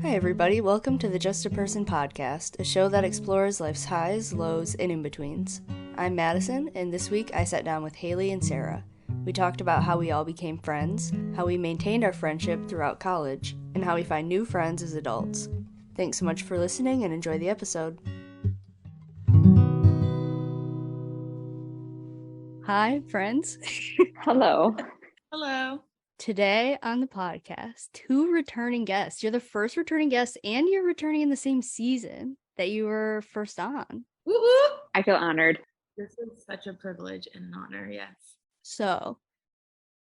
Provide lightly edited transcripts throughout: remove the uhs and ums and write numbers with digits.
Hi, everybody. Welcome to the Just a Person podcast, a show that explores life's highs, lows, and in betweens. I'm Madison, and this week I sat down with Haley and Sarah. We talked about how we all became friends, how we maintained our friendship throughout college, and how we find new friends as adults. Thanks so much for listening and enjoy the episode. Hi, friends. Hello. Hello. Today on the podcast, two returning guests. You're the first returning guest, and you're returning in the same season that you were first on. Woo-woo. I feel honored. This is such a privilege and an honor, yes. So,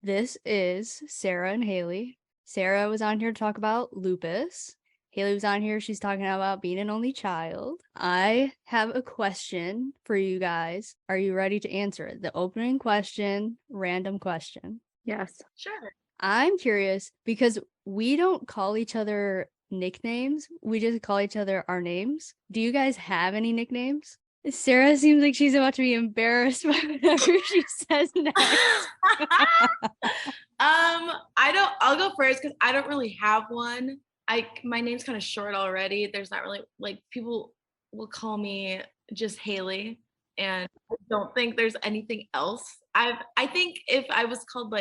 this is Sarah and Haley. Sarah was on here to talk about lupus. Haley was on here, she's talking about being an only child. I have a question for you guys. Are you ready to answer it? The opening question, random question. Yes. Sure. I'm curious because we don't call each other nicknames. We just call each other our names. Do you guys have any nicknames? Sarah seems like she's about to be embarrassed by whatever she says next. I'll go first because I don't really have one. My name's kind of short already. There's not really, people will call me just Haley, and I don't think there's anything else. I think if I was called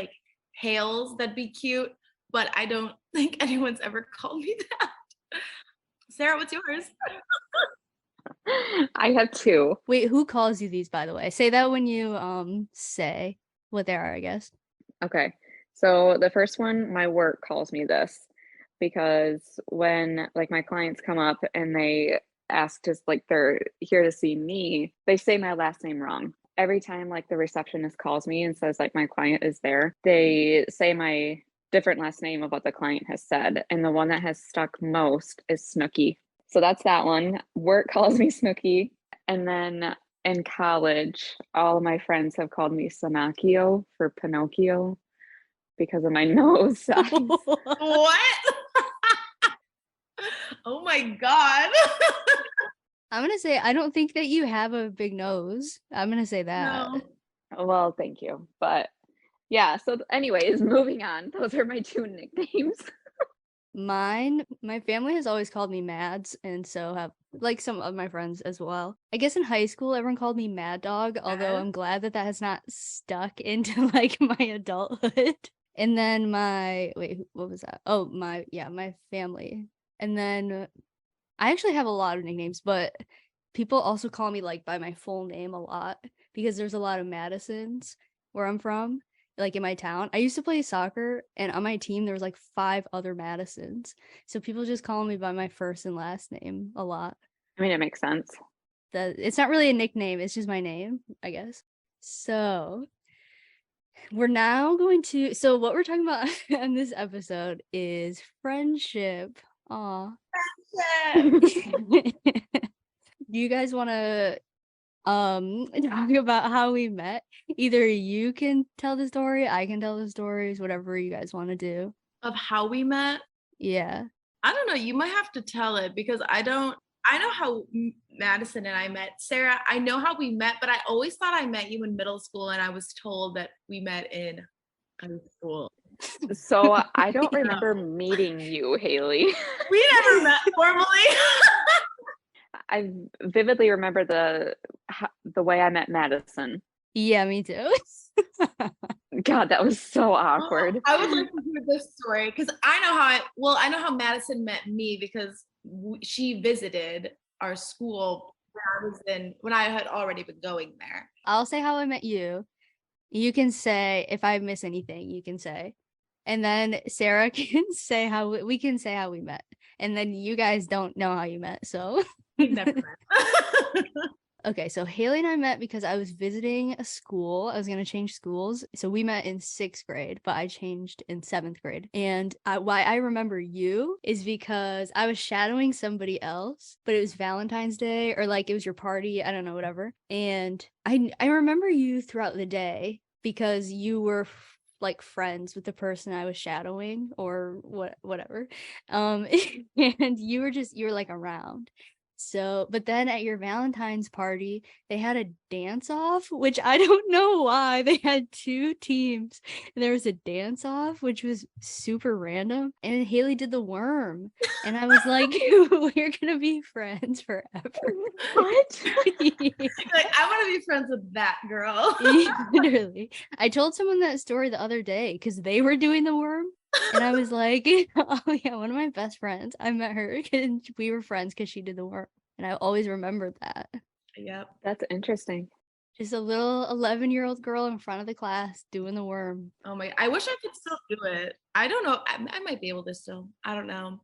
Hales, that'd be cute, but I don't think anyone's ever called me that. Sarah, what's yours? I have two. Wait, who calls you these, by the way? Say that when you say what they are, I guess. Okay. So the first one, my work calls me this because when my clients come up and they ask just they're here to see me, they say my last name wrong. Every time the receptionist calls me and says my client is there, they say my different last name of what the client has said. And the one that has stuck most is Snooky. So that's that one. Work calls me Snooky. And then in college, all of my friends have called me Sonacchio for Pinocchio because of my nose size. What? Oh my God. I'm going to say, I don't think that you have a big nose. I'm going to say that. No. Well, thank you. But yeah, so anyways, moving on. Those are my two nicknames. My family has always called me Mads, and so have some of my friends as well. I guess in high school, everyone called me Mad Dog, although I'm glad that has not stuck into my adulthood. And then what was that? Oh, my family. And then I actually have a lot of nicknames, but people also call me by my full name a lot because there's a lot of Madisons where I'm from, in my town. I used to play soccer, and on my team there was 5 other Madisons. So people just call me by my first and last name a lot. I mean, it makes sense. It's not really a nickname, it's just my name, I guess. So we're now going to what we're talking about in this episode is friendship. Aw. Do you guys want to talk about how we met? Either you can tell the story, I can tell the stories, whatever you guys want to do. Of how we met? Yeah. I don't know. You might have to tell it because I know how Madison and I met. Sarah, I know how we met, but I always thought I met you in middle school, and I was told that we met in high school. So I don't remember meeting you, Haley. We never met formally. I vividly remember the way I met Madison. Yeah, me too. God, that was so awkward. I would like to hear this story because I know how Madison met me because she visited our school when I had already been going there. I'll say how I met you. You can say if I miss anything, you can say. And then Sarah can say how we met. And then you guys don't know how you met, so We've never met. Okay, so Haley and I met because I was visiting a school. I was going to change schools. So we met in 6th grade, but I changed in 7th grade. And why I remember you is because I was shadowing somebody else, but it was Valentine's Day or it was your party. I don't know, whatever. And I remember you throughout the day because you were friends with the person I was shadowing or whatever. And you were around. So, but then at your Valentine's party, they had a dance off, which I don't know why. They had two teams. And there was a dance off, which was super random. And Haley did the worm. And I was like, we're going to be friends forever. What? Like, I want to be friends with that girl. Literally. I told someone that story the other day because they were doing the worm. And I was like, oh yeah, one of my best friends. I met her and we were friends because she did the work. And I always remembered that. Yep. That's interesting. Just a little 11-year-old girl in front of the class doing the worm. Oh my, I wish I could still do it. I don't know. I might be able to still. I don't know.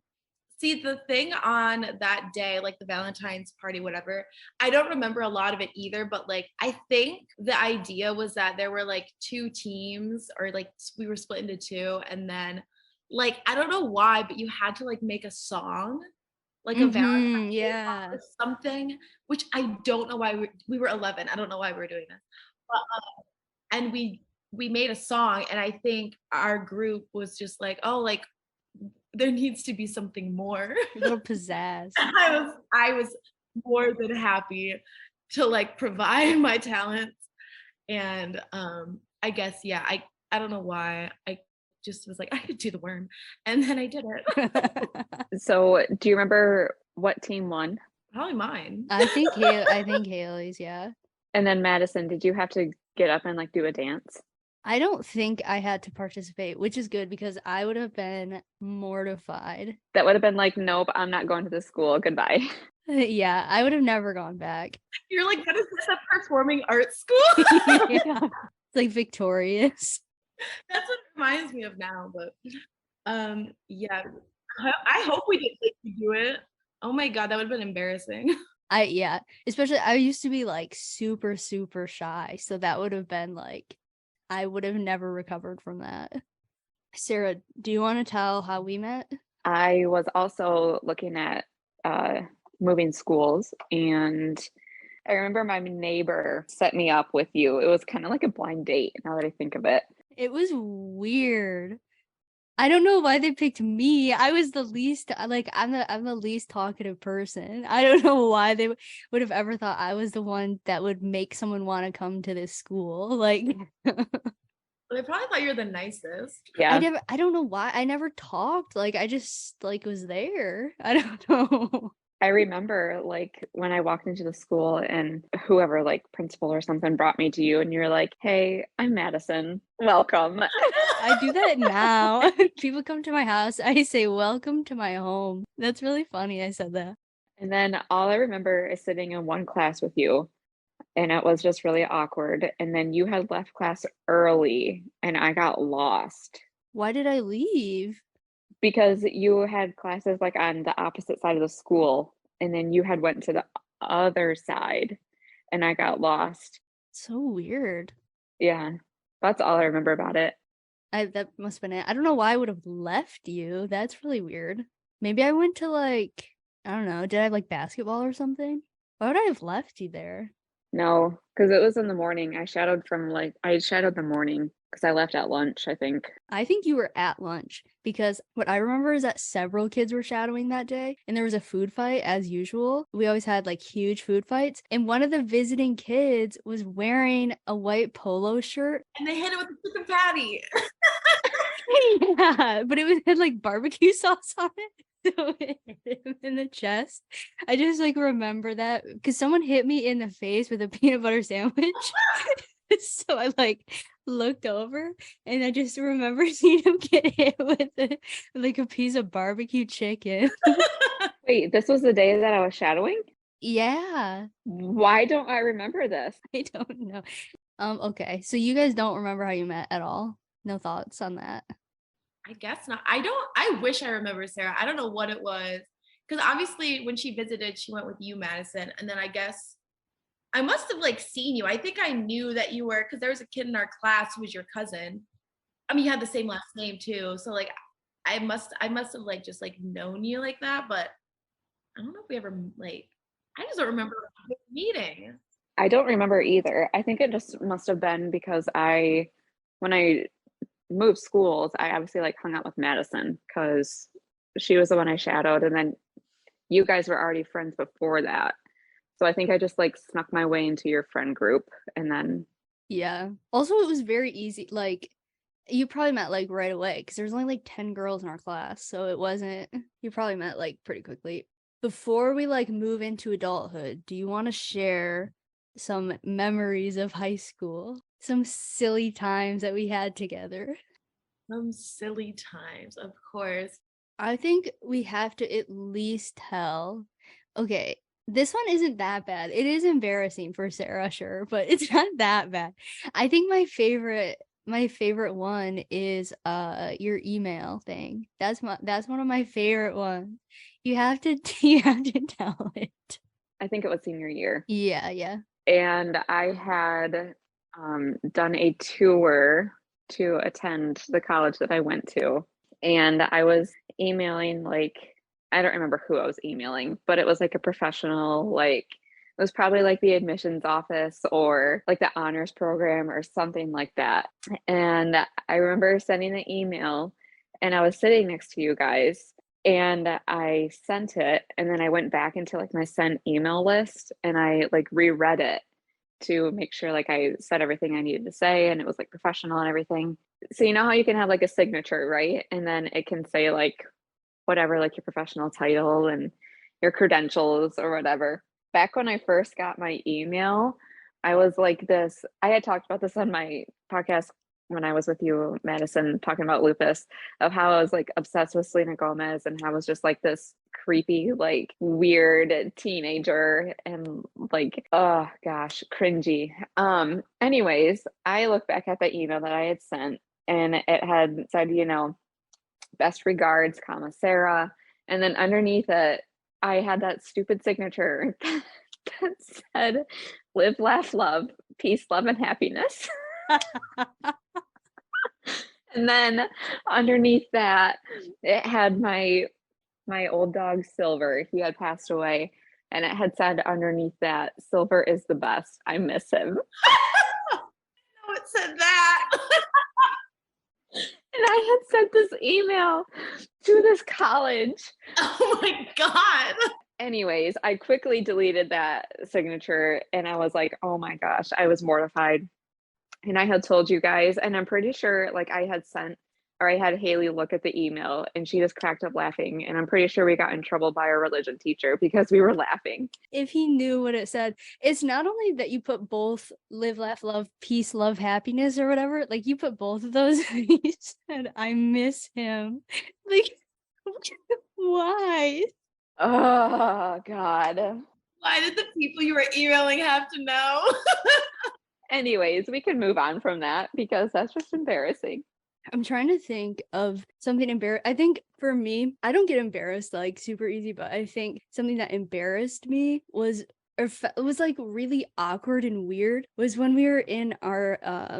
See, the thing on that day, like the Valentine's party, whatever, I don't remember a lot of it either, but like I think the idea was that there were like two teams, or like we were split into two, and then like I don't know why, but you had to like make a song, like a Valentine's Day song or something, which I don't know why we were 11. I don't know why we were doing this. But, and we made a song, and I think our group was just like, oh, like there needs to be something more. A little pizzazz. I was more than happy to like provide my talents. And I guess, yeah, I don't know why. I just was like, I could do the worm. And then I did it. So do you remember what team won? Probably mine. I think Haley's, yeah. And then Madison, did you have to get up and like do a dance? I don't think I had to participate, which is good because I would have been mortified. That would have been like, nope, I'm not going to this school. Goodbye. Yeah, I would have never gone back. You're like, what is this, a performing arts school? Yeah. It's like victorious. That's what it reminds me of now. But yeah, I hope we didn't make you do it. Oh my God, that would have been embarrassing. Yeah, especially I used to be like super, super shy. So that would have been like, I would have never recovered from that. Sarah, do you want to tell how we met? I was also looking at moving schools, and I remember my neighbor set me up with you. It was kind of like a blind date now that I think of it. It was weird. I don't know why they picked me. I was the least like I'm the least talkative person. I don't know why they would have ever thought I was the one that would make someone want to come to this school. Like They probably thought you were the nicest. Yeah. I don't know why. I never talked. Like I just like was there. I don't know. I remember like when I walked into the school and whoever, like principal or something, brought me to you and you're like, hey, I'm Madison. Welcome. I do that now. People come to my house. I say, welcome to my home. That's really funny. I said that. And then all I remember is sitting in one class with you, and it was just really awkward. And then you had left class early and I got lost Why did I leave? because you had classes like on the opposite side of the school, and then you had went to the other side and I got lost. So weird. Yeah, that's all I remember about it. That must have been it. I don't know why I would have left you. That's really weird. Maybe I went to like, I don't know, did I have like basketball or something? Why would I have left you there? No, because it was in the morning. I shadowed the morning because I left at lunch, I think. I think you were at lunch because what I remember is that several kids were shadowing that day and there was a food fight as usual. We always had like huge food fights, and one of the visiting kids was wearing a white polo shirt. And they hit it with a chicken patty. Yeah, but it had like barbecue sauce on it. So it hit him in the chest. I just like remember that because someone hit me in the face with a peanut butter sandwich. So I like looked over and I just remember seeing him get hit with like a piece of barbecue chicken. Wait, this was the day that I was shadowing? Yeah. Why don't I remember this? I don't know. Okay, so you guys don't remember how you met at all? No thoughts on that? I guess not. I wish I remember, Sarah. I don't know what it was. Because obviously when she visited, she went with you, Madison. And then I guess I must have like seen you. I think I knew that you were, because there was a kid in our class who was your cousin. I mean, you had the same last name too. So like I must have like just like known you like that. But I don't know if we ever like, I just don't remember the meeting. I don't remember either. I think it just must have been because when I moved schools, I obviously like hung out with Madison because she was the one I shadowed, and then you guys were already friends before that. So I think I just like snuck my way into your friend group and then Yeah. Also, it was very easy. Like, you probably met like right away because there's only like 10 girls in our class. So it wasn't, you probably met like pretty quickly. Before we like move into adulthood, do you want to share some memories of high school? Some silly times that we had together? Some silly times, of course. I think we have to at least tell. Okay, this one isn't that bad. It is embarrassing for Sarah, sure, but it's not that bad. I think my favorite one is your email thing. That's one of my favorite ones. You have to you have to tell it. I think it was senior year. Yeah, yeah. And I had done a tour to attend the college that I went to. And I was emailing, like, I don't remember who I was emailing, but it was like a professional, like, it was probably like the admissions office or like the honors program or something like that. And I remember sending the email, and I was sitting next to you guys. And I sent it, and then I went back into like my sent email list and I like reread it to make sure like I said everything I needed to say and it was like professional and everything. So you know how you can have like a signature, right? And then it can say like whatever, like your professional title and your credentials or whatever. Back when I first got my email, I was like this. I had talked about this on my podcast when I was with you, Madison, talking about lupus, of how I was like obsessed with Selena Gomez and how I was just like this creepy, like weird teenager and like, oh gosh, cringy. Anyways, I look back at the email that I had sent and it had said, best regards, comma, Sarah. And then underneath it, I had that stupid signature that said, live, laugh, love, peace, love, and happiness. And then underneath that, it had my old dog Silver. He had passed away, and it had said underneath that, Silver is the best. I miss him. No, it said that. And I had sent this email to this college. Oh my God. Anyways, I quickly deleted that signature and I was like, oh my gosh, I was mortified. And I had told you guys, and I'm pretty sure like I had sent or I had Haley look at the email and she just cracked up laughing. And I'm pretty sure we got in trouble by our religion teacher because we were laughing. If he knew what it said, it's not only that you put both live, laugh, love, peace, love, happiness, or whatever, like you put both of those and he said, I miss him. Like, why? Oh, God. Why did the people you were emailing have to know? Anyways, we can move on from that because that's just embarrassing. I'm trying to think of something embarrassing. I think for me, I don't get embarrassed like super easy, but I think something that embarrassed me was it was like really awkward and weird was when we were in our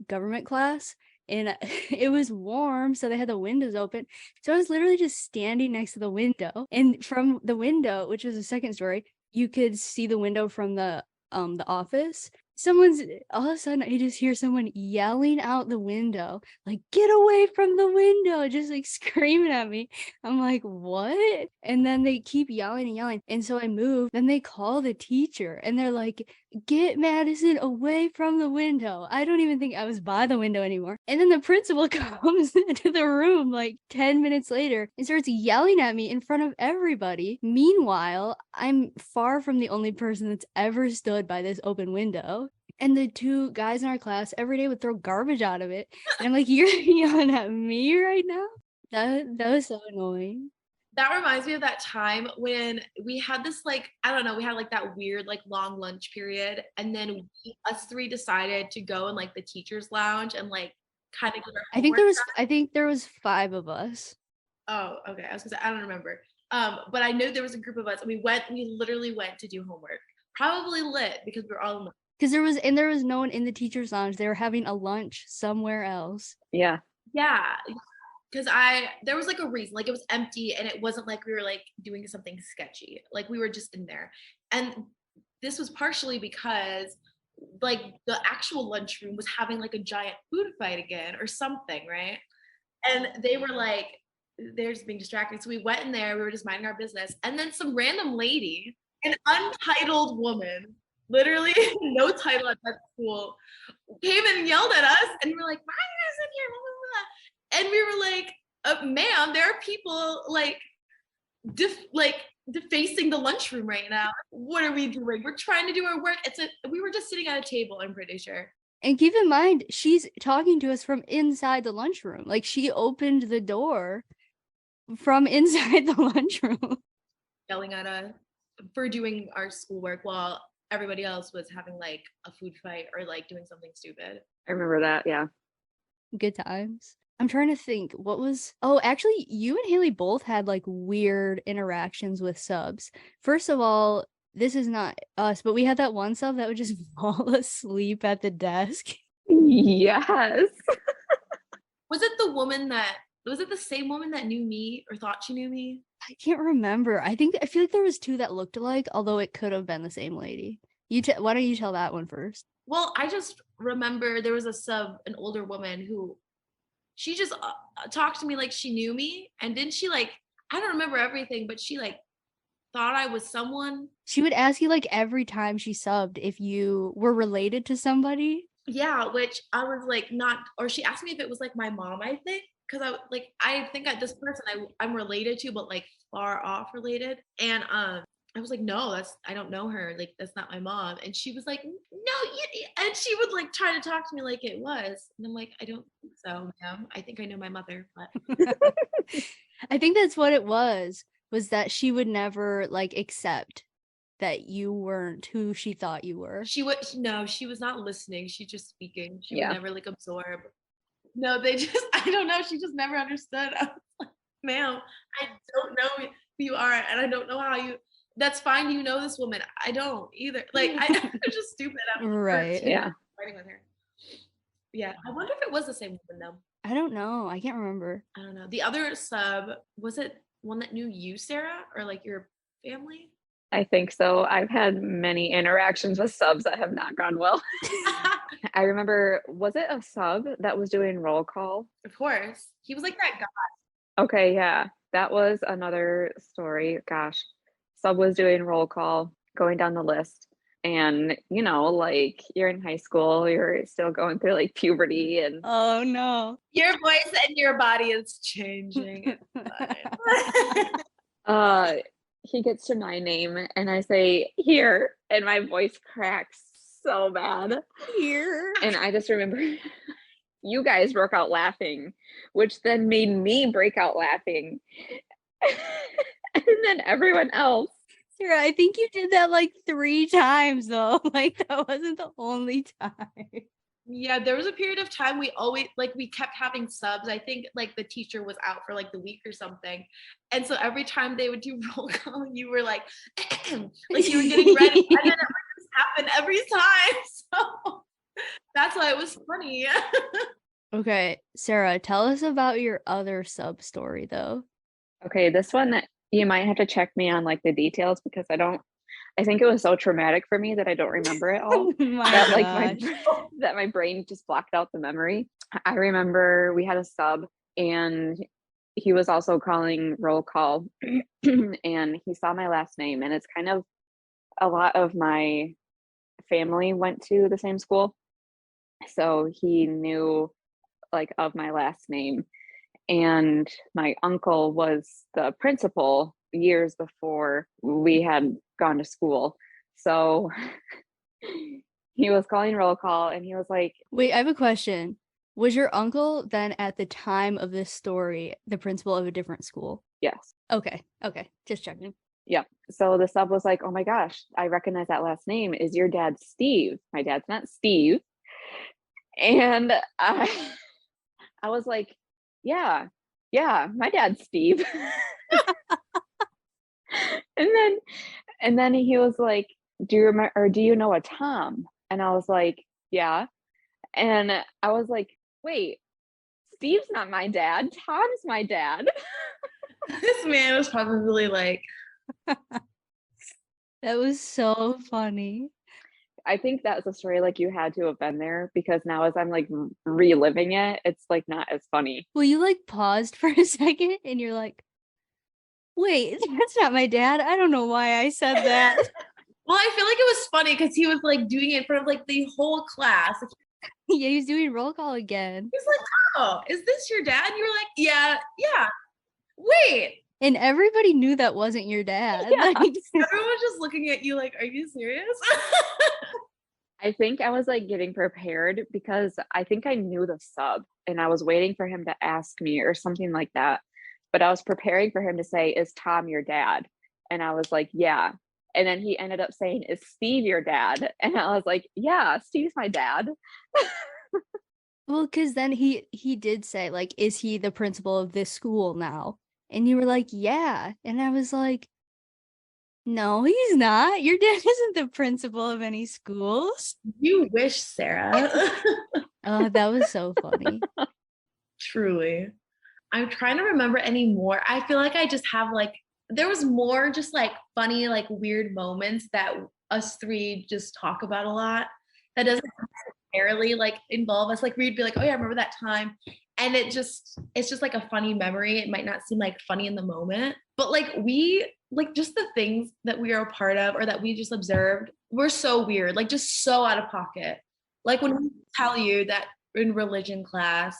government class and it was warm, so they had the windows open. So I was literally just standing next to the window, and from the window, which was a second story, you could see the window from the office. All of a sudden I just hear someone yelling out the window, like, get away from the window, just like screaming at me. I'm like, what? And then they keep yelling and yelling. And so I move, then they call the teacher and they're like, get Madison away from the window. I don't even think I was by the window anymore. And then the principal comes into the room like 10 minutes later and starts yelling at me in front of everybody. Meanwhile, I'm far from the only person that's ever stood by this open window. And the two guys in our class every day would throw garbage out of it. And I'm like, you're yelling at me right now? That was so annoying. That reminds me of that time when we had this, like, I don't know, we had like that weird, like, long lunch period. And then us three decided to go in like the teacher's lounge and like kind of get our homework. I think there was 5 of us. Oh, okay. I was gonna say, I don't remember. But I know there was a group of us and we literally went to do homework. Probably lit because we were all in the Because there was no one in the teacher's lounge. They were having a lunch somewhere else. Yeah. Yeah. Because there was like a reason, like it was empty and it wasn't like we were like doing something sketchy. Like we were just in there. And this was partially because like the actual lunchroom was having like a giant food fight again or something, right? And they were like, they're just being distracted. So we went in there, we were just minding our business. And then some random lady, an untitled woman, literally no title at that school, came and yelled at us. And we were like, why are you guys in here? Blah, blah, blah. And we were like, ma'am, there are people like defacing the lunchroom right now. What are we doing? We're trying to do our work. We were just sitting at a table, I'm pretty sure. And keep in mind, she's talking to us from inside the lunchroom. Like, she opened the door from inside the lunchroom. Yelling at us for doing our schoolwork while everybody else was having like a food fight or like doing something stupid. I remember that, yeah. Good times. I'm trying to think actually you and Haley both had like weird interactions with subs. First of all, this is not us, but we had that one sub that would just fall asleep at the desk. Yes. Was it the same woman that knew me or thought she knew me? I can't remember. I feel like there was two that looked alike, although it could have been the same lady. Why don't you tell that one first? Well, I just remember there was a sub, an older woman who she just talked to me like she knew me. And didn't she like, I don't remember everything, but she like thought I was someone. She would ask you like every time she subbed if you were related to somebody. Yeah, which I was like not, or she asked me if it was like my mom, I think. Because I think that this person I'm related to, but like far off related. And I was like, no, I don't know her. Like, that's not my mom. And she was like, no, and she would like try to talk to me like it was. And I'm like, I don't think so, ma'am. I think I know my mother, but I think that's what it was that she would never like accept that you weren't who she thought you were. She was not listening. She just speaking. She would never like absorb. No, I don't know. She just never understood. I was like, ma'am, I don't know who you are. And I don't know how that's fine. You know this woman. I don't either. Like, I'm just stupid. Right. Yeah. Fighting with her. Yeah. I wonder if it was the same woman though. I don't know. I can't remember. I don't know. The other sub, was it one that knew you, Sarah, or like your family? I think so. I've had many interactions with subs that have not gone well. I remember, was it a sub that was doing roll call? Of course. He was like that guy. Okay, yeah. That was another story. Gosh. Sub was doing roll call, going down the list. And, like you're in high school, you're still going through like puberty and oh no. Your voice and your body is changing. He gets to my name and I say, here, and my voice cracks so bad. Here. And I just remember you guys broke out laughing, which then made me break out laughing. And then everyone else. Sarah, I think you did that like 3 times though. Like, that wasn't the only time. Yeah, there was a period of time we kept having subs. I think like the teacher was out for like the week or something. And so every time they would do roll call, you were like, like you were getting ready. And then it would just happen every time. So that's why it was funny. Okay, Sarah, tell us about your other sub story though. Okay, this one you might have to check me on like the details because I think it was so traumatic for me that I don't remember it all. That my brain just blocked out the memory. I remember we had a sub and he was also calling roll call and he saw my last name, and it's kind of a lot of my family went to the same school. So he knew like of my last name. And my uncle was the principal years before we had gone to school. So he was calling roll call and he was like, wait, I have a question. Was your uncle then at the time of this story the principal of a different school? Yes. Okay. Just checking. Yeah. So the sub was like, oh my gosh, I recognize that last name. Is your dad Steve? My dad's not Steve. And I was like, yeah, my dad's Steve. and then he was like, do you remember, or do you know a Tom? And I was like, yeah. And I was like, wait, Steve's not my dad. Tom's my dad. This man was probably like, that was so funny. I think that's a story like you had to have been there because now as I'm like reliving it, it's like not as funny. Well, you like paused for a second and you're like, wait, that's not my dad. I don't know why I said that. Well, I feel like it was funny because he was like doing it in front of like the whole class. Yeah, he's doing roll call again. He's like, oh, is this your dad? And you were like, yeah. Wait. And everybody knew that wasn't your dad. Yeah. Like, Everyone was just looking at you like, are you serious? I think I was like getting prepared because I think I knew the sub and I was waiting for him to ask me or something like that. But I was preparing for him to say, is Tom your dad? And I was like, yeah. And then he ended up saying, is Steve your dad? And I was like, yeah, Steve's my dad. well, because then he did say, like, is he the principal of this school now? And you were like, yeah. And I was like, no, he's not. Your dad isn't the principal of any schools. You wish, Sarah. Oh, that was so funny. Truly. I'm trying to remember any more. I feel like I just have like, there was more just like funny, like weird moments that us three just talk about a lot. That doesn't necessarily like involve us. Like we'd be like, oh yeah, I remember that time. And it's just like a funny memory. It might not seem like funny in the moment, but like just the things that we are a part of or that we just observed were so weird, like just so out of pocket. Like when we tell you that in religion class,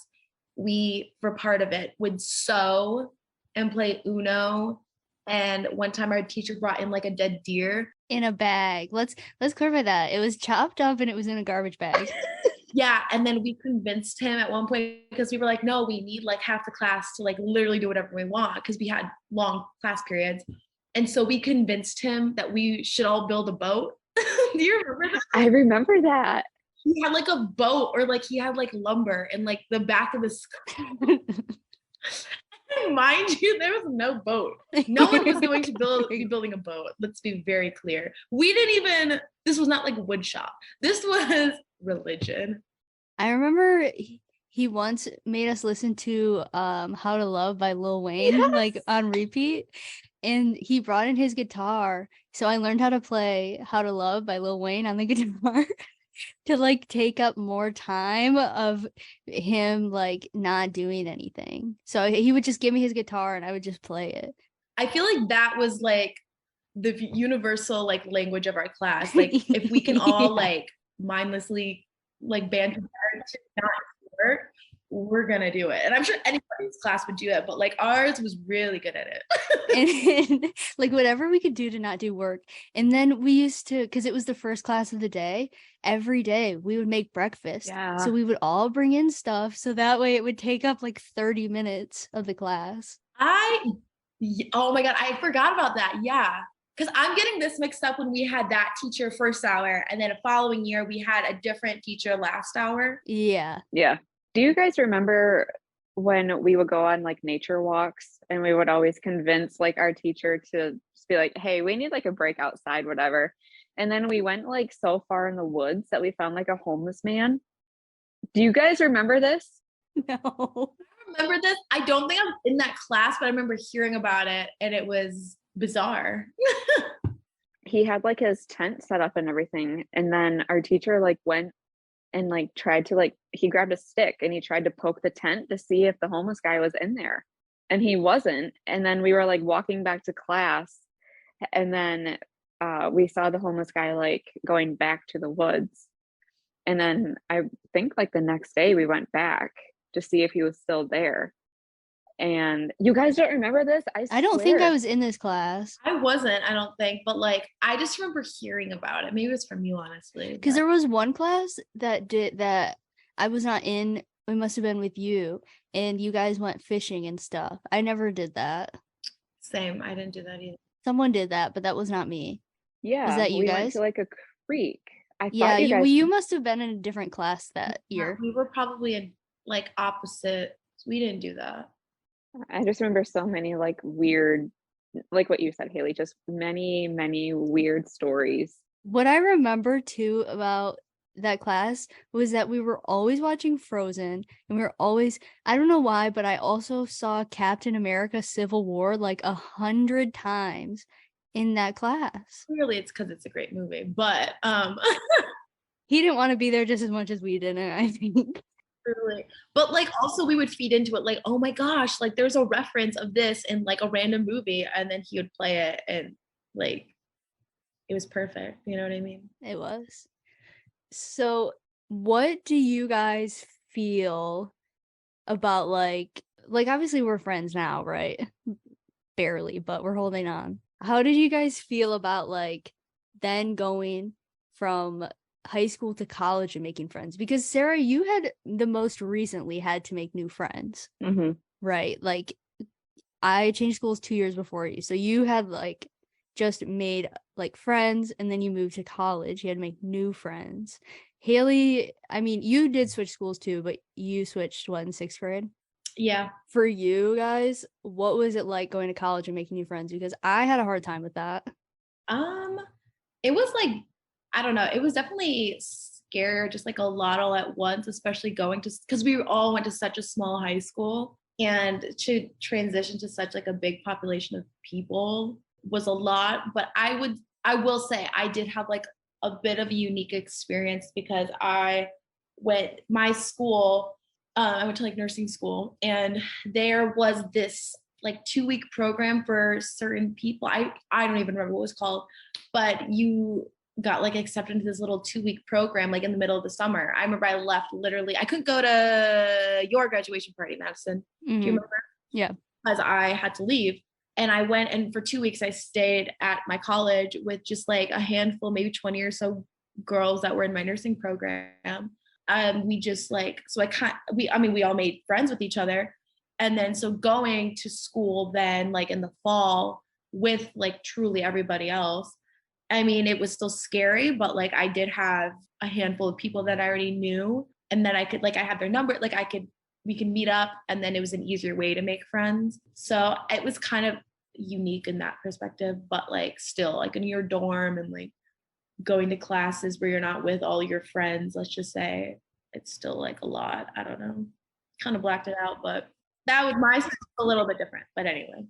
we, for part of it, would sew and play Uno. And one time our teacher brought in like a dead deer. In a bag. Let's clarify that. It was chopped up and it was in a garbage bag. Yeah, and then we convinced him at one point because we were like, no, we need like half the class to like literally do whatever we want because we had long class periods. And so we convinced him that we should all build a boat. Do you remember that? I remember that. He had like a boat or like he had like lumber in like the back of the school. Mind you, there was no boat. No one was going to be building a boat. Let's be very clear. This was not like wood shop. This was religion. I remember he once made us listen to How to Love by Lil Wayne, Yes. like on repeat. And he brought in his guitar. So I learned how to play How to Love by Lil Wayne on the guitar to like take up more time of him like not doing anything. So he would just give me his guitar and I would just play it. I feel like that was like the universal like language of our class. Like if we can all Yeah. like mindlessly like band together to not work, we're gonna do it. And I'm sure anybody's class would do it, but like ours was really good at it. and like whatever we could do to not do work. And then we used to, because it was the first class of the day, every day we would make breakfast. Yeah. So we would all bring in stuff. So that way it would take up like 30 minutes of the class. Oh my God, I forgot about that. Yeah. Because I'm getting this mixed up when we had that teacher first hour, and then a following year we had a different teacher last hour. Yeah. Yeah. Do you guys remember when we would go on like nature walks and we would always convince like our teacher to just be like, hey, we need like a break outside, whatever. And then we went like so far in the woods that we found like a homeless man. Do you guys remember this? No. Remember this? I don't think I'm in that class, but I remember hearing about it and it was bizarre. He had like his tent set up and everything. And then our teacher like went and like tried to like, he grabbed a stick and he tried to poke the tent to see if the homeless guy was in there. And he wasn't. And then we were like walking back to class. And then we saw the homeless guy like going back to the woods. And then I think like the next day we went back to see if he was still there. And you guys don't remember this? I don't think I was in this class. I wasn't, I don't think, but like I just remember hearing about it. Maybe it was from you, honestly. Because there was one class that did that I was not in. It must have been with you, and you guys went fishing and stuff. I never did that. Same. I didn't do that either. Someone did that, but that was not me. Yeah. Is that you we guys? went to like a creek. I Yeah, thought you guys you must have been in a different class that year. We were probably in like opposite. We didn't do that. I just remember so many like weird, like what you said, Haley, just many, many weird stories. What I remember too about that class was that we were always watching Frozen, and we were always, I don't know why, but I also saw Captain America Civil War like 100 times. in that class. Clearly it's because it's a great movie, but He didn't want to be there just as much as we didn't, I think. Truly. But like also we would feed into it like, oh my gosh, like there's a reference of this in like a random movie, and then he would play it and like it was perfect. You know what I mean? It was. So what do you guys feel about like obviously we're friends now, right? Barely, but we're holding on. How did you guys feel about like then going from high school to college and making friends? Because Sarah, you had the most recently had to make new friends, right? Like I changed schools 2 years before you, so you had like just made like friends, and then you moved to college. You had to make new friends. Haley, I mean, you did switch schools too, but you switched what in 6th grade? Yeah. For you guys, what was it like going to college and making new friends? Because I had a hard time with that. It was like, I don't know, it was definitely scary, just like a lot all at once, especially going to, because we all went to such a small high school, and to transition to such like a big population of people was a lot. But I will say I did have like a bit of a unique experience because my school, I went to like nursing school, and there was this like 2-week program for certain people. I don't even remember what it was called, but you got like accepted into this little 2-week program like in the middle of the summer. I remember I left literally, I couldn't go to your graduation party, Madison. Do you remember? Yeah. Because I had to leave. And I went, and for 2 weeks I stayed at my college with just like a handful, maybe 20 or so girls that were in my nursing program. We just like, so we all made friends with each other. And then so going to school then like in the fall with like truly everybody else, I mean, it was still scary, but like I did have a handful of people that I already knew, and then I could like, I had their number, like we could meet up, and then it was an easier way to make friends. So it was kind of unique in that perspective, but like still like in your dorm and like going to classes where you're not with all your friends, let's just say, it's still like a lot. I don't know. Kind of blacked it out, but that was my a little bit different. But anyway.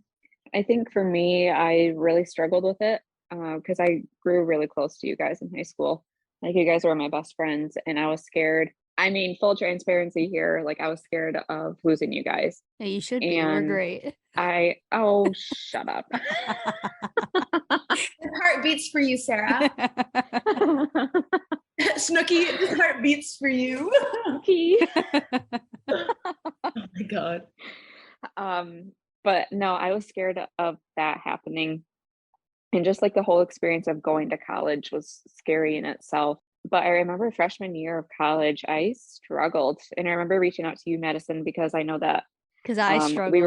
I think for me, I really struggled with it because I grew really close to you guys in high school. Like you guys were my best friends, and I was scared. I mean, full transparency here, like I was scared of losing you guys. Yeah, you should be. We're great. Shut up. His heart beats for you, Sarah. Snooki, his heart beats for you. Snooki. Oh my God. But no, I was scared of that happening. And just like the whole experience of going to college was scary in itself. But I remember freshman year of college, I struggled. And I remember reaching out to you, Madison, because I know that because I struggled. we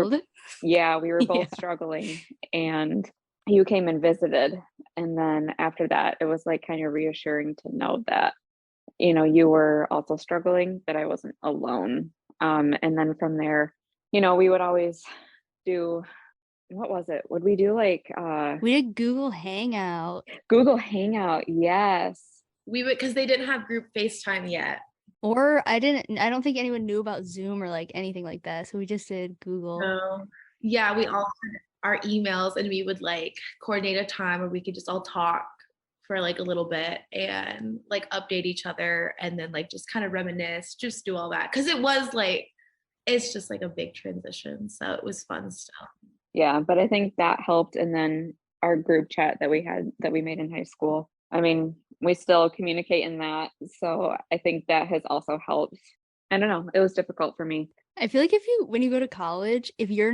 were both struggling, and you came and visited. And then after that, it was like kind of reassuring to know that, you know, you were also struggling, that I wasn't alone. And then from there, you know, we would always do, what was it? Would we do like we did Google Hangout. Google Hangout, yes. We would, because they didn't have group FaceTime yet. Or I don't think anyone knew about Zoom or like anything like that. So we just did Google. No. Yeah, we all had our emails, and we would like coordinate a time where we could just all talk for like a little bit and like update each other, and then like just kind of reminisce, just do all that. Cause it was like, it's just like a big transition. So it was fun stuff. Yeah, but I think that helped. And then our group chat that we made in high school, I mean, we still communicate in that. So I think that has also helped. I don't know. It was difficult for me. I feel like when you go to college, if you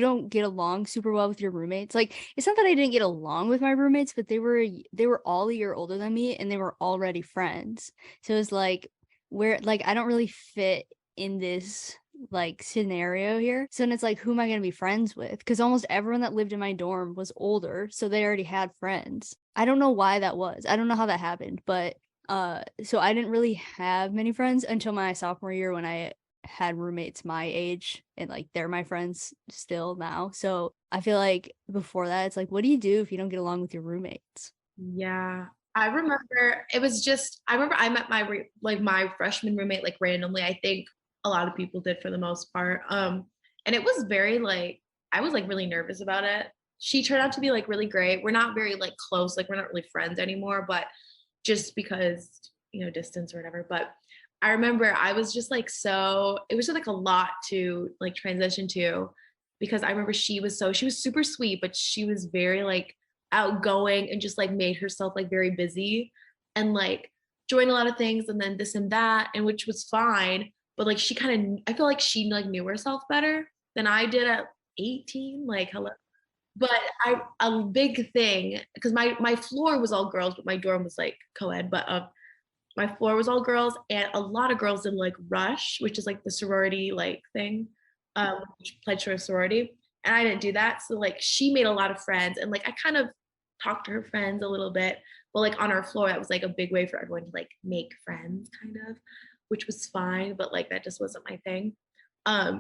don't get along super well with your roommates, like it's not that I didn't get along with my roommates, but they were all a year older than me, and they were already friends. So it was like, I don't really fit in this like scenario here. So then it's like, who am I going to be friends with? Because almost everyone that lived in my dorm was older, so they already had friends. I don't know why that was. I don't know how that happened, but so I didn't really have many friends until my sophomore year, when I had roommates my age, and like they're my friends still now. So I feel like before that, it's like, what do you do if you don't get along with your roommates? Yeah. I remember I met my freshman roommate like randomly. I think a lot of people did for the most part. And it was very like, I was like really nervous about it. she turned out to be like really great. We're not very like close, like we're not really friends anymore, but just because, distance or whatever. But I remember I was just like, it was just like a lot to like transition to, because I remember she was super sweet, but she was very like outgoing and just like made herself like very busy and like joined a lot of things and then this and that, and which was fine. But like she kind of, I feel like she like knew herself better than I did at 18. Like, hello. But a big thing, because my floor was all girls, but my dorm was like co-ed. But my floor was all girls, and a lot of girls did like Rush, which is like the sorority like thing, pledge for a sorority, and I didn't do that. So like she made a lot of friends, and like I kind of talked to her friends a little bit, but like on our floor, that was like a big way for everyone to like make friends, kind of, which was fine, but like that just wasn't my thing.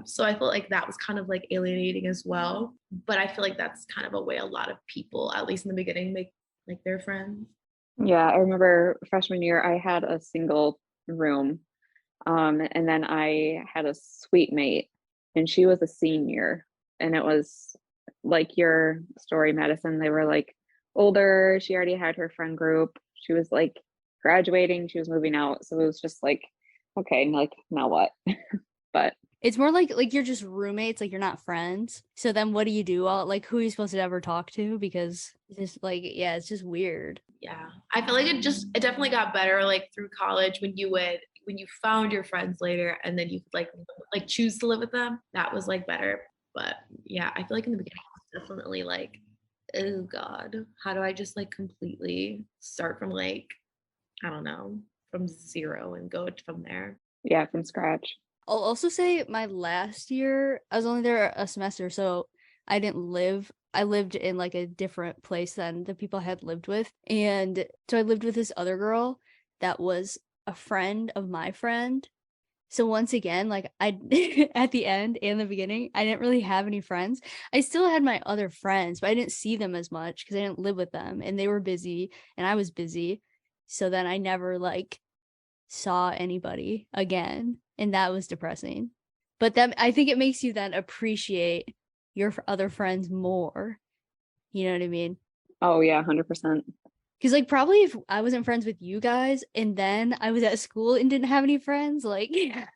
So I felt like that was kind of like alienating as well. But I feel like that's kind of a way a lot of people, at least in the beginning, make like their friends. Yeah, I remember freshman year I had a single room. And then I had a suite mate and she was a senior. And it was like your story, Madison. They were like older. She already had her friend group. She was like graduating, she was moving out. So it was just like, okay, like now what? But It's more like you're just roommates, like you're not friends. So then what do you do? All like who are you supposed to ever talk to? Because it's just like, yeah, it's just weird. Yeah, I feel like it definitely got better like through college when you found your friends later and then you could like choose to live with them. That was like better. But yeah, I feel like in the beginning it was definitely like, oh God, how do I just like completely start from like, I don't know, from zero and go from there? yeah, from scratch. I'll also say my last year, I was only there a semester, so I lived in like a different place than the people I had lived with. And so I lived with this other girl that was a friend of my friend. So once again, like I at the end and the beginning, I didn't really have any friends. I still had my other friends, but I didn't see them as much because I didn't live with them and they were busy and I was busy. So then I never like saw anybody again, and that was depressing. But that I think it makes you then appreciate your other friends more. You know what I mean? Oh yeah, 100%. Because like probably if I wasn't friends with you guys and then I was at school and didn't have any friends, like it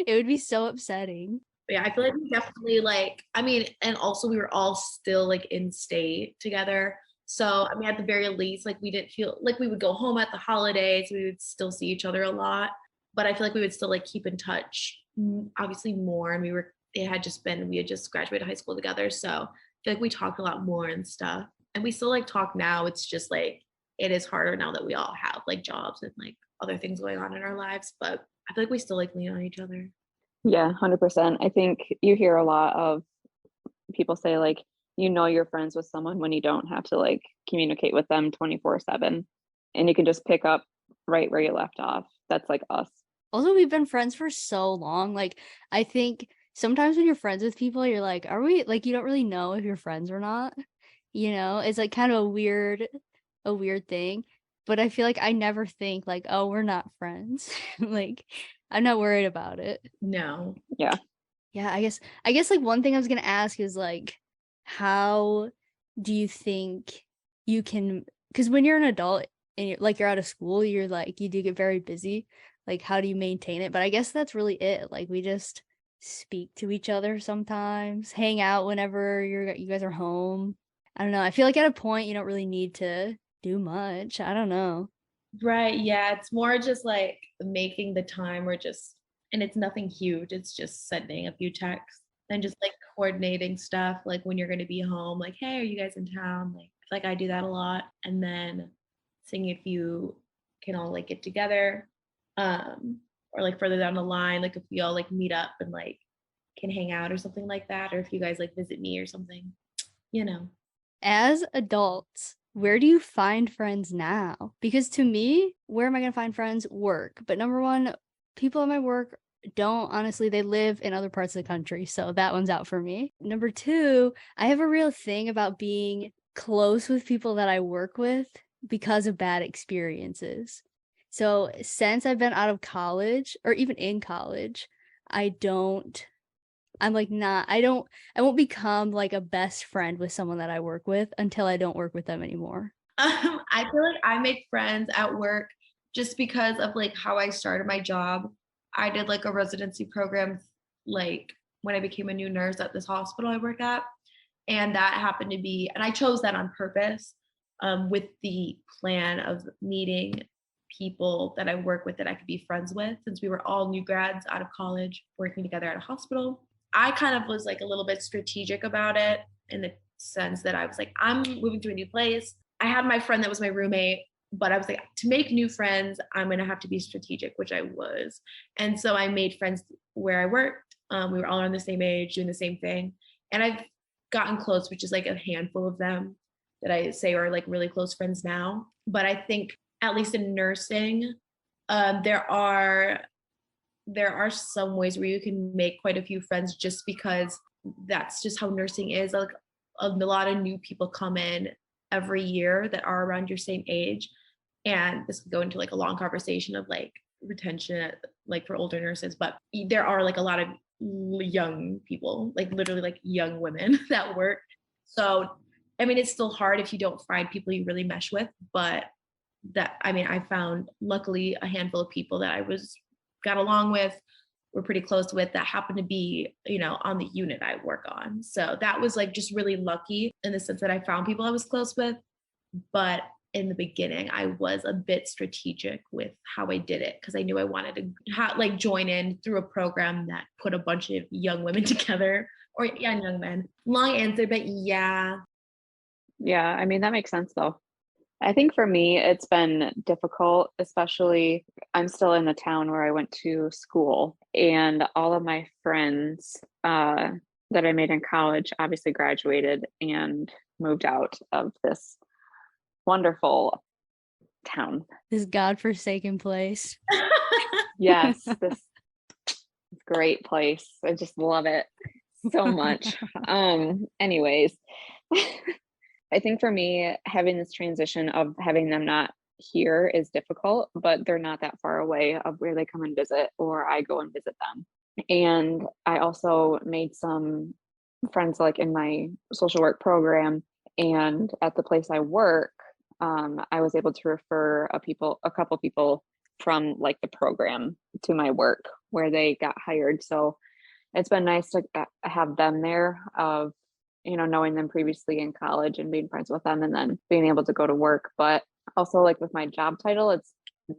would be so upsetting. But yeah, I feel like we definitely like, I mean, and also we were all still like in state together. So I mean, at the very least, like we didn't feel like we would go home at the holidays, we would still see each other a lot. But I feel like we would still like keep in touch, obviously more. And we had just graduated high school together. So I feel like we talked a lot more and stuff. And we still like talk now. It's just like it is harder now that we all have like jobs and like other things going on in our lives. But I feel like we still like lean on each other. Yeah, 100%. I think you hear a lot of people say like, you're friends with someone when you don't have to like communicate with them 24/7 and you can just pick up right where you left off. That's like us. Also, we've been friends for so long. Like, I think sometimes when you're friends with people, you're like, are we like you don't really know if you're friends or not? You know, it's like kind of a weird thing. But I feel like I never think like, oh, we're not friends. Like, I'm not worried about it. No. Yeah. Yeah, I guess like one thing I was gonna ask is like, how do you think you can? Because when you're an adult and you're out of school, you're like you do get very busy. Like, how do you maintain it? But I guess that's really it. Like, we just speak to each other sometimes, hang out whenever you guys are home. I don't know. I feel like at a point you don't really need to do much. I don't know. Right. Yeah. It's more just like making the time or just, and it's nothing huge. It's just sending a few texts and just like coordinating stuff. Like when you're going to be home, like, hey, are you guys in town? Like, I feel like I do that a lot. And then seeing if you can all like get together. Or like further down the line, like if we all like meet up and like can hang out or something like that. Or if you guys like visit me or something, you know. As adults, where do you find friends now? Because to me, where am I going to find friends? Work. But number one, people at my work don't honestly, they live in other parts of the country. So that one's out for me. Number two, I have a real thing about being close with people that I work with because of bad experiences. So since I've been out of college or even in college, I don't I'm like not I won't become like a best friend with someone that I work with until I don't work with them anymore. I feel like I make friends at work just because of like how I started my job. I did like a residency program like when I became a new nurse at this hospital I work at. And that happened to be, and I chose that on purpose with the plan of meeting people that I work with that I could be friends with since we were all new grads out of college working together at a hospital. I kind of was like a little bit strategic about it in the sense that I was like, I'm moving to a new place. I had my friend that was my roommate, but I was like, to make new friends, I'm going to have to be strategic, which I was. And so I made friends where I worked. We were all around the same age, doing the same thing. And I've gotten close, which is like a handful of them that I say are like really close friends now. But I think at least in nursing, there are some ways where you can make quite a few friends just because that's just how nursing is. Like a lot of new people come in every year that are around your same age, and this could go into like a long conversation of like retention, like for older nurses. But there are like a lot of young people, like literally like young women that work. So I mean, it's still hard if you don't find people you really mesh with, but I found luckily a handful of people that I got along with, were pretty close with, that happened to be, on the unit I work on. So that was like just really lucky in the sense that I found people I was close with. But in the beginning, I was a bit strategic with how I did it because I knew I wanted to join in through a program that put a bunch of young women together, or young men. Long answer, but yeah. Yeah, I mean, that makes sense though. I think for me, it's been difficult, especially I'm still in the town where I went to school, and all of my friends that I made in college obviously graduated and moved out of this wonderful town. This godforsaken place. Yes, this great place. I just love it so much. Anyways, I think for me, having this transition of having them not here is difficult, but they're not that far away of where they come and visit, or I go and visit them. And I also made some friends like in my social work program, and at the place I work, I was able to refer a couple people from like the program to my work where they got hired. So it's been nice to have them there of, knowing them previously in college and being friends with them and then being able to go to work. But also like with my job title, it's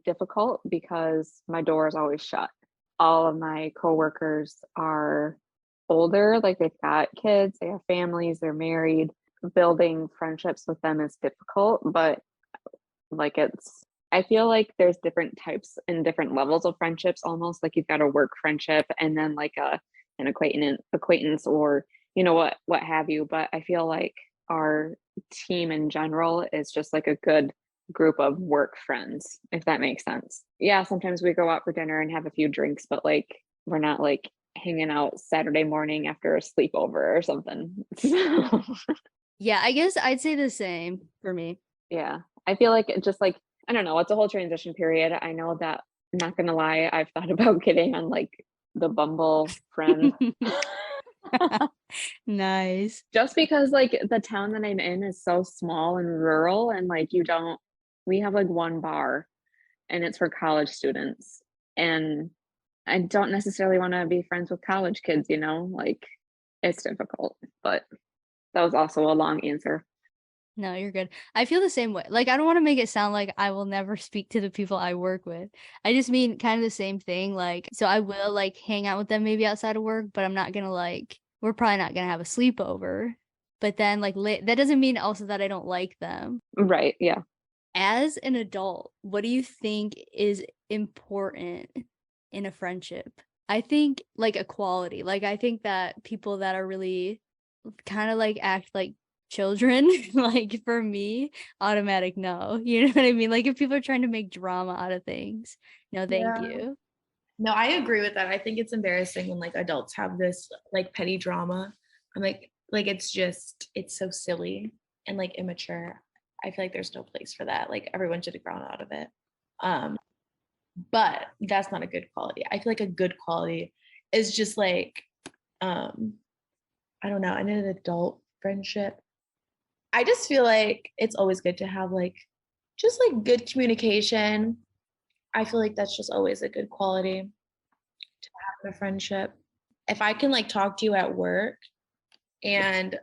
difficult because my door is always shut. All of my coworkers are older, like they've got kids, they have families, they're married. Building friendships with them is difficult, but like I feel like there's different types and different levels of friendships, almost like you've got a work friendship and then like an acquaintance or what have you. But I feel like our team in general is just like a good group of work friends, if that makes sense. Yeah, sometimes we go out for dinner and have a few drinks, but like we're not like hanging out Saturday morning after a sleepover or something. Yeah, I guess I'd say the same for me. Yeah, I feel like it just like, I don't know, it's a whole transition period. I know that, I'm not gonna lie, I've thought about getting on like the Bumble friend. Nice. Just because like the town that I'm in is so small and rural, and like we have like one bar and it's for college students. And I don't necessarily want to be friends with college kids, like it's difficult. But that was also a long answer. No, you're good. I feel the same way. Like, I don't want to make it sound like I will never speak to the people I work with. I just mean kind of the same thing. Like, so I will like hang out with them maybe outside of work, but I'm not gonna we're probably not gonna have a sleepover. But then that doesn't mean also that I don't like them. Right. Yeah. As an adult, what do you think is important in a friendship? I think like equality. Like, I think that people that are really kind of like act like children, like for me, automatic no. You know what I mean? Like if people are trying to make drama out of things, no, thank you. No, I agree with that. I think it's embarrassing when like adults have this like petty drama. I'm like it's so silly and like immature. I feel like there's no place for that. Like everyone should have grown out of it. But that's not a good quality. I feel like a good quality is just like I don't know, in an adult friendship, I just feel like it's always good to have like just like good communication. I feel like that's just always a good quality to have in a friendship. If I can like talk to you at work and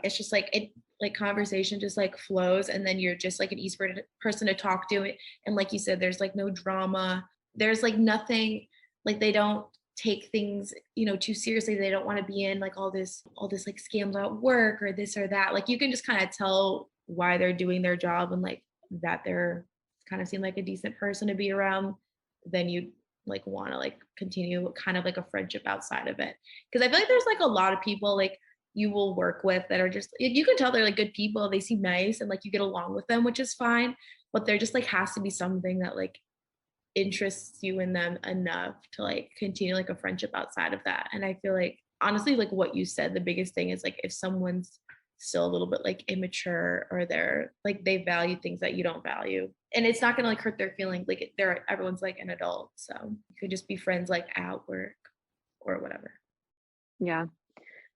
it's just like it like conversation just like flows and then you're just like an easy person to talk to, and like you said, there's like no drama, there's like nothing, like they don't take things, you know, too seriously, they don't want to be in like all this like scams at work or this or that, like you can just kind of tell why they're doing their job and like that they're kind of seem like a decent person to be around, then you like want to like continue kind of like a friendship outside of it, because I feel like there's like a lot of people like you will work with that are just, you can tell they're like good people, they seem nice and like you get along with them, which is fine, but there just like has to be something that like interests you in them enough to like continue like a friendship outside of that. And I feel like honestly like what you said, the biggest thing is like if someone's still a little bit like immature or they're like they value things that you don't value, and it's not gonna like hurt their feelings, like they're everyone's like an adult, so you could just be friends like at work or whatever. Yeah.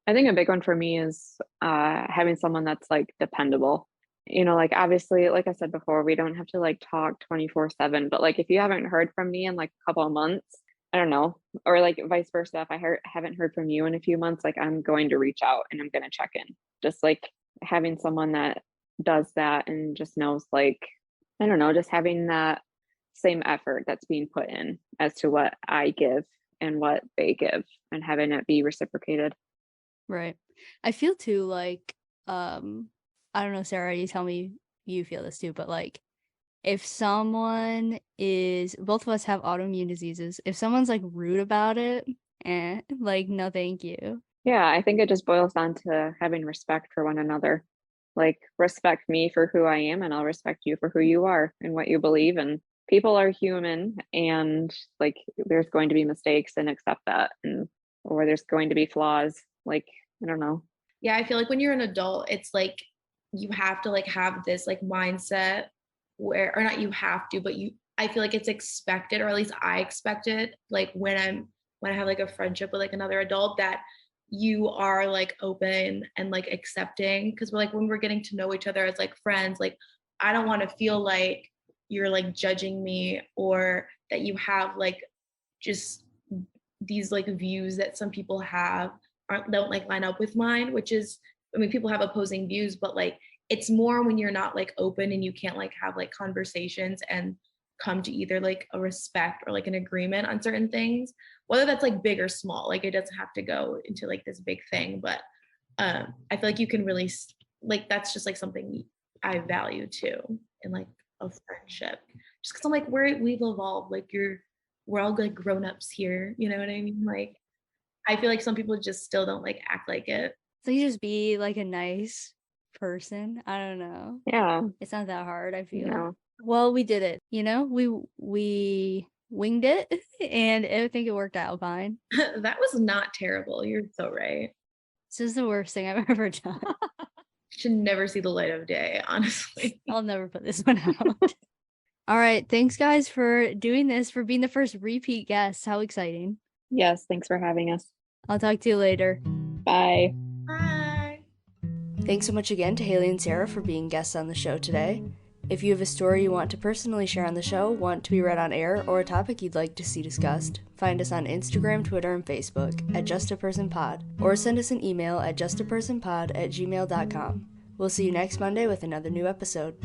I think a big one for me is having someone that's like dependable. You know, like obviously, like I said before, we don't have to like talk 24/7, but like if you haven't heard from me in like a couple of months, I don't know, or like vice versa, if haven't heard from you in a few months, like I'm going to reach out and I'm going to check in. Just like having someone that does that and just knows, like, I don't know, just having that same effort that's being put in as to what I give and what they give and having it be reciprocated. Right. I feel too like I don't know, Sarah, you tell me you feel this too, but like if someone is, both of us have autoimmune diseases, if someone's like rude about it, like no thank you. Yeah, I think it just boils down to having respect for one another. Like, respect me for who I am, and I'll respect you for who you are and what you believe. And people are human, and like, there's going to be mistakes, and accept that. And, or there's going to be flaws. Like, I don't know. Yeah, I feel like when you're an adult, it's like you have to like have this like mindset where, or not you have to, but you, I feel like it's expected, or at least I expect it, like when I have like a friendship with like another adult, that you are like open and like accepting, because we're like when we're getting to know each other as like friends, like I don't want to feel like you're like judging me, or that you have like just these like views that some people have aren't don't like line up with mine, which is, I mean, people have opposing views, but like it's more when you're not like open and you can't like have like conversations and come to either like a respect or like an agreement on certain things, whether that's like big or small, like it doesn't have to go into like this big thing, but I feel like you can really like that's just like something I value too in like a friendship, just because I'm like we've evolved, like we're all like grown-ups here, you know what I mean? Like I feel like some people just still don't like act like it. So you just be like a nice person. I don't know. Yeah. It's not that hard, I feel. No. Well, we did it. You know, we winged it and I think it worked out fine. That was not terrible. You're so right. This is the worst thing I've ever done. Should never see the light of day, honestly. I'll never put this one out. All right. Thanks, guys, for doing this, for being the first repeat guest. How exciting. Yes. Thanks for having us. I'll talk to you later. Bye. Bye. Thanks so much again to Haley and Sarah for being guests on the show today. If you have a story you want to personally share on the show, want to be read on air, or a topic you'd like to see discussed, find us on Instagram, Twitter, and Facebook at JustAPersonPod, or send us an email at justapersonpod@gmail.com. We'll see you next Monday with another new episode.